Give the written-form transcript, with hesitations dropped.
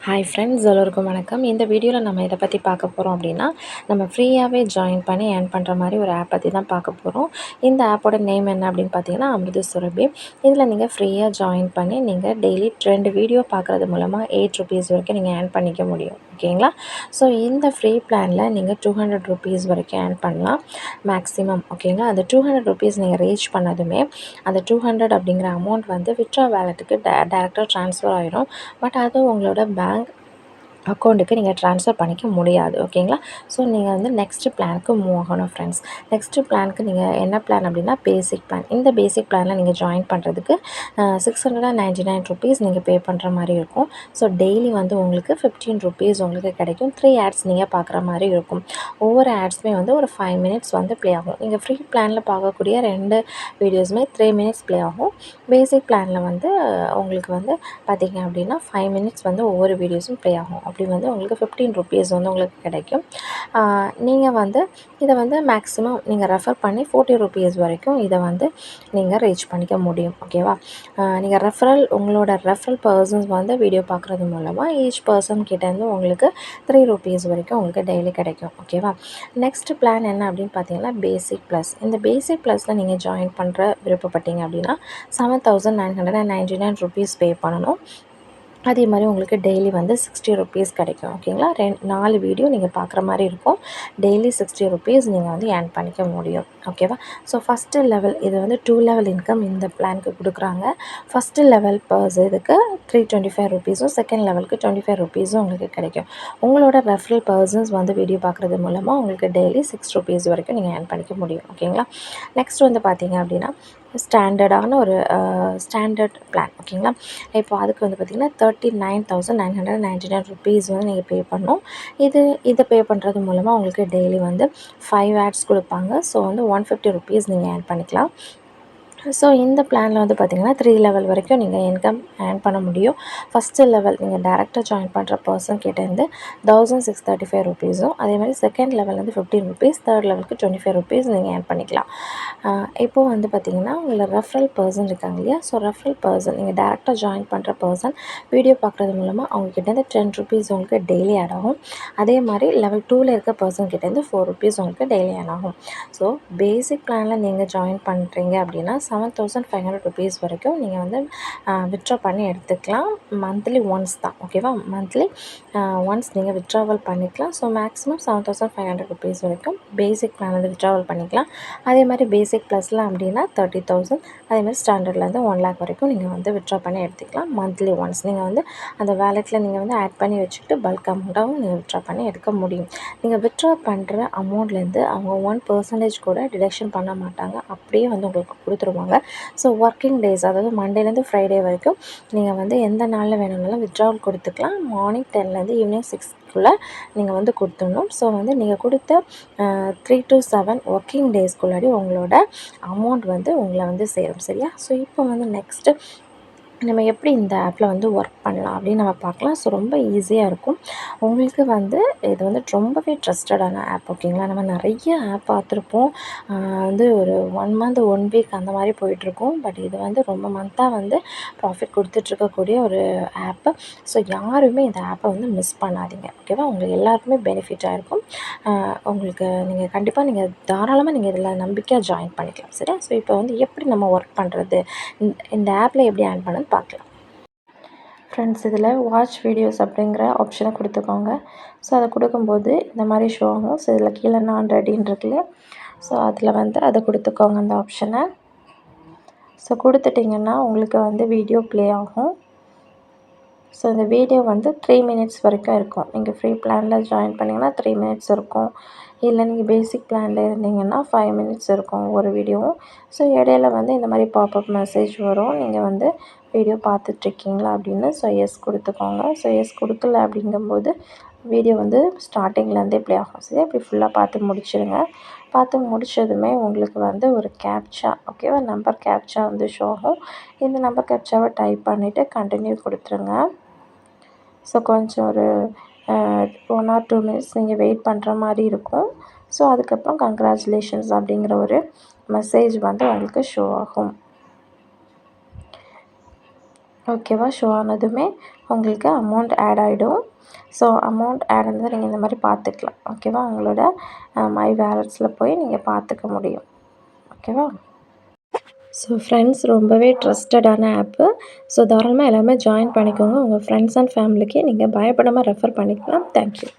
Hi friends, எல்லோருக்கும் வணக்கம். இந்த வீடியோவில் நம்ம இதை பற்றி பார்க்க போகிறோம் அப்படின்னா, நம்ம ஃப்ரீயாகவே ஜாயின் பண்ணி ஏர்ன் பண்ணுற மாதிரி ஒரு ஆப் பற்றி தான் பார்க்க போகிறோம். இந்த ஆப்போட நேம் என்ன அப்படின்னு பார்த்தீங்கன்னா, அமிர்த சுரபி. இதில் நீங்கள் ஃப்ரீயாக ஜாயின் பண்ணி நீங்கள் டெய்லி 2 வீடியோ பார்க்குறது மூலமாக ₹8 வரைக்கும் நீங்கள் ஏர்ன் பண்ணிக்க முடியும். ஓகேங்களா? ஸோ இந்த ஃப்ரீ பிளானில் நீங்கள் ₹200 வரைக்கும் ஏர்ன் பண்ணலாம் மேக்ஸிமம். ஓகேங்களா? அந்த ₹200 நீங்கள் ரீச் பண்ணதுமே அந்த 200 அப்படிங்கிற அமௌண்ட் வந்து வித்ட்ரா வேலெட்டுக்கு டேரெக்டாக ட்ரான்ஸ்ஃபர் ஆயிடும். பட் அது உங்களோட பேங்க் அக்கௌண்ட்டுக்கு நீங்கள் ட்ரான்ஸ்ஃபர் பண்ணிக்க முடியாது. ஓகேங்களா? ஸோ நீங்கள் வந்து நெக்ஸ்ட்டு பிளானுக்கு மூவ் ஆகணும் ஃப்ரெண்ட்ஸ். நெக்ஸ்ட்டு பிளானுக்கு நீங்கள் என்ன பிளான் அப்படின்னா பேசிக் பிளான். இந்த பேசிக் பிளானில் நீங்கள் ஜாயின் பண்ணுறதுக்கு ₹699 நீங்கள் பே பண்ணுற மாதிரி இருக்கும். ஸோ டெய்லி வந்து உங்களுக்கு ₹15 உங்களுக்கு கிடைக்கும். 3 ஆட்ஸ் நீங்கள் பார்க்குற மாதிரி இருக்கும். ஒவ்வொரு ஆட்ஸுமே வந்து ஒரு 5 மினிட்ஸ் வந்து ப்ளே ஆகும். நீங்கள் ஃப்ரீ பிளானில் பார்க்கக்கூடிய 2 வீடியோஸுமே 3 மினிட்ஸ் ப்ளே ஆகும். பேசிக் பிளானில் வந்து உங்களுக்கு வந்து பார்த்திங்க அப்படின்னா 5 மினிட்ஸ் வந்து ஒவ்வொரு வீடியோஸும் ப்ளே ஆகும். அப்படி வந்து உங்களுக்கு ₹15 வந்து உங்களுக்கு கிடைக்கும். நீங்கள் வந்து இதை வந்து மேக்ஸிமம் நீங்கள் ரெஃபர் பண்ணி ₹40 வரைக்கும் இதை வந்து நீங்கள் ரீச் பண்ணிக்க முடியும். ஓகேவா? நீங்கள் உங்களோட ரெஃபரல் பர்சன்ஸ் வந்து வீடியோ பார்க்குறது மூலமாக ஈச் பர்சன் கிட்டேருந்து உங்களுக்கு ₹3 வரைக்கும் உங்களுக்கு டெய்லி கிடைக்கும். ஓகேவா? நெக்ஸ்ட் பிளான் என்ன அப்படின்னு பார்த்தீங்கன்னா பேசிக் ப்ளஸ். இந்த பேசிக் ப்ளஸில் நீங்கள் ஜாயின் பண்ணுற விருப்பப்பட்டீங்க அப்படின்னா ₹7,999 பே பண்ணணும். அதே மாதிரி உங்களுக்கு டெய்லி வந்து ₹60 கிடைக்கும். ஓகேங்களா? 4 வீடியோ நீங்கள் பார்க்குற மாதிரி இருக்கும். டெய்லி ₹60 நீங்கள் வந்து ஏர்ன் பண்ணிக்க முடியும். ஓகேவா? ஸோ ஃபஸ்ட்டு லெவல் இது வந்து 2 லெவல் இன்கம் இந்த பிளானுக்கு கொடுக்குறாங்க. ஃபஸ்ட்டு லெவல் இதுக்கு ₹325 செகண்ட் லெவலுக்கு ₹25 உங்களுக்கு கிடைக்கும். உங்களோட ரெஃபரல் பர்சன்ஸ் வந்து வீடியோ பார்க்குறது மூலமாக உங்களுக்கு டெய்லி ₹6 வரைக்கும் நீங்கள் ஏர்ன் பண்ணிக்க முடியும். ஓகேங்களா? நெக்ஸ்ட் வந்து பார்த்தீங்க அப்படின்னா ஸ்டாண்டர்டான ஒரு ஸ்டாண்டர்ட் பிளான். ஓகேங்களா? இப்போ அதுக்கு வந்து பார்த்திங்கன்னா ₹39,999 வந்து நீங்கள் பே பண்ணணும். இதை பே பண்ணுறது மூலமாக உங்களுக்கு டெய்லி வந்து 5 ஆட்ஸ் கொடுப்பாங்க. ஸோ வந்து ₹150 நீங்கள் ஏர்ன் பண்ணிக்கலாம். ஸோ இந்த பிளானில் வந்து பார்த்திங்கன்னா 3 லெவல் வரைக்கும் நீங்கள் இன்கம் ஏர்ன் பண்ண முடியும். ஃபஸ்ட்டு லெவல் நீங்கள் டேரெக்டாக ஜாயின் பண்ணுற பர்சன் கிட்டேருந்து ₹1,635 அதே மாதிரி செகண்ட் லெவல் வந்து ₹15 தேர்ட் லெவலுக்கு ₹25 நீங்கள் ஏர்ன் பண்ணிக்கலாம். இப்போது வந்து பார்த்திங்கன்னா உங்களை ரெஃபரல் பர்சன் இருக்காங்க இல்லையா? ஸோ ரெஃபரல் பர்சன் நீங்கள் டேரெக்டாக ஜாயின் பண்ணுற பர்சன் வீடியோ பார்க்குறது மூலமாக அவங்கக்கிட்டேருந்து ₹10 உங்களுக்கு டெய்லி ஆட் ஆகும். அதே மாதிரி லெவல் 2ல் இருக்க பர்சன் கிட்டேருந்து ₹4 உங்களுக்கு டெய்லி ஆட் ஆகும். ஸோ பேசிக் பிளானில் நீங்கள் ஜாயின் பண்ணுறீங்க அப்படின்னா ₹7,500 வரைக்கும் நீங்கள் வந்து வித்ட்ரா பண்ணி எடுத்துக்கலாம். மந்த்லி ஒன்ஸ் தான். ஓகேவா? மந்த்லி ஒன்ஸ் நீங்கள் வித்ட்ராவல் பண்ணிக்கலாம். ஸோ மேக்ஸிமம் ₹7,500 வரைக்கும் பேசிக் பிளான் வந்து வித்ட்ராவல் பண்ணிக்கலாம். அதே மாதிரி பேசிக் ப்ளஸில் அப்படின்னா 30,000 அதே மாதிரி ஸ்டாண்டர்ட்லேருந்து 1 லேக் வரைக்கும் நீங்கள் வந்து வித்ட்ரா பண்ணி எடுத்துக்கலாம். மந்த்லி ஒன்ஸ் நீங்கள் வந்து அந்த வேலெட்டில் நீங்கள் வந்து ஆட் பண்ணி வச்சுக்கிட்டு பல்க் அமௌண்ட்டாகவும் நீங்கள் வித்ட்ரா பண்ணி எடுக்க முடியும். நீங்கள் வித்ட்ரா பண்ணுற அமௌண்ட்லேருந்து அவங்க 1% கூட டிடக்ஷன் பண்ண மாட்டாங்க. அப்படியே வந்து உங்களுக்கு கொடுத்துருவாங்க. ஸோ ஒர்க்கிங் டேஸ் அதாவது மண்டேலேருந்து ஃப்ரைடே வரைக்கும் நீங்கள் வந்து எந்த நாளில் வேணும்னாலும் வித்ட்ராவல் கொடுத்துக்கலாம். மார்னிங் 10லேருந்து ஈவினிங் 6க்குள்ளே நீங்கள் வந்து கொடுத்துடணும். ஸோ வந்து நீங்கள் கொடுத்த 3 to 7 ஒர்க்கிங் டேஸ்க்குள்ளாடி உங்களோட அமௌண்ட் வந்து உங்களை வந்து சேரும். சரியா? ஸோ இப்போ வந்து நெக்ஸ்ட்டு நம்ம எப்படி இந்த ஆப்பில் வந்து ஒர்க் பண்ணலாம் அப்படின்னு நம்ம பார்க்கலாம். ஸோ ரொம்ப ஈஸியாக இருக்கும். உங்களுக்கு வந்து இது வந்து ரொம்பவே ட்ரஸ்டடான ஆப். ஓகேங்களா? நம்ம நிறைய ஆப் பார்த்துருப்போம். வந்து ஒரு 1 மந்த் 1 வீக் அந்த மாதிரி போயிட்டுருக்கும். பட் இது வந்து ரொம்ப மந்த்தாக வந்து ப்ராஃபிட் கொடுத்துட்ருக்கக்கூடிய ஒரு ஆப்பு. ஸோ யாருமே இந்த ஆப்பை வந்து மிஸ் பண்ணாதீங்க. ஓகேவா? உங்களுக்கு எல்லாருக்குமே பெனிஃபிட்டாக இருக்கும். உங்களுக்கு நீங்கள் கண்டிப்பாக நீங்கள் தாராளமாக நீங்கள் இதில் நம்பிக்கையாக ஜாயின் பண்ணிக்கலாம். சரியா? ஸோ இப்போ வந்து எப்படி நம்ம ஒர்க் பண்ணுறது, இந்த ஆப்பில் எப்படி ஆன் பண்ணணும்னு பார்க்கலாம். ஃப்ரெண்ட்ஸ், இதில் வாட்ச் வீடியோஸ் அப்படிங்கிற ஆப்ஷனை கொடுத்துக்கோங்க. ஸோ அதை கொடுக்கும்போது இந்த மாதிரி ஷோ ஆகும். ஸோ இதில் கீழே நான் ரெடின்னு இருக்குல்ல, ஸோ அதில் வந்து அதை கொடுத்துக்கோங்க அந்த ஆப்ஷனை. ஸோ கொடுத்துட்டிங்கன்னா உங்களுக்கு வந்து வீடியோ ப்ளே ஆகும். ஸோ இந்த வீடியோ வந்து 3 மினிட்ஸ் வரைக்கும் இருக்கும். நீங்கள் ஃப்ரீ பிளானில் ஜாயின் பண்ணிங்கன்னா 3 மினிட்ஸ் இருக்கும். இல்லை நீங்கள் பேசிக் பிளானில் இருந்தீங்கன்னா 5 மினிட்ஸ் இருக்கும் ஒரு வீடியோவும். ஸோ இடையில வந்து இந்த மாதிரி பாப்அப் மெசேஜ் வரும். நீங்கள் வந்து வீடியோ பார்த்துட்ருக்கீங்களா அப்படின்னு. ஸோ எஸ் கொடுத்துக்கோங்க. ஸோ எஸ் கொடுக்கல அப்படிங்கும்போது வீடியோ வந்து ஸ்டார்டிங்லேருந்தே ப்ளே ஆகும். சரி, அப்படி ஃபுல்லாக பார்த்து முடிச்சிடுங்க. பார்த்து முடித்ததுமே உங்களுக்கு வந்து ஒரு கேப்ச்சா, ஓகேவா, நம்பர் கேப்ச்சா வந்து ஷோ ஆகும். இந்த நம்பர் கேப்ச்சாவை டைப் பண்ணிவிட்டு கண்டினியூ கொடுத்துருங்க. ஸோ கொஞ்சம் ஒரு 1 or 2 மினிட்ஸ் நீங்கள் வெயிட் பண்ணுற மாதிரி இருக்கும். ஸோ அதுக்கப்புறம் கங்க்ராச்சுலேஷன்ஸ் அப்படிங்கிற ஒரு மெசேஜ் வந்து உங்களுக்கு ஷோ ஆகும். ஓகேவா? ஷோ ஆனதுமே உங்களுக்கு அமௌண்ட் ஆட் ஆகிடும். ஸோ அமௌண்ட் ஆட் ஆனதை நீங்கள் இந்த மாதிரி பார்த்துக்கலாம். ஓகேவா? உங்களோட மை வேலட்ஸில் போய் நீங்கள் பார்த்துக்க முடியும். ஓகேவா? ஸோ ஃப்ரெண்ட்ஸ், ரொம்பவே ட்ரஸ்டடான ஆப்பு. ஸோ தாராளமாக எல்லாருமே ஜாயின் பண்ணிக்கோங்க. உங்கள் ஃப்ரெண்ட்ஸ் அண்ட் ஃபேமிலிக்கு நீங்கள் பயப்படாமல் ரெஃபர் பண்ணிக்கலாம். தேங்க்யூ.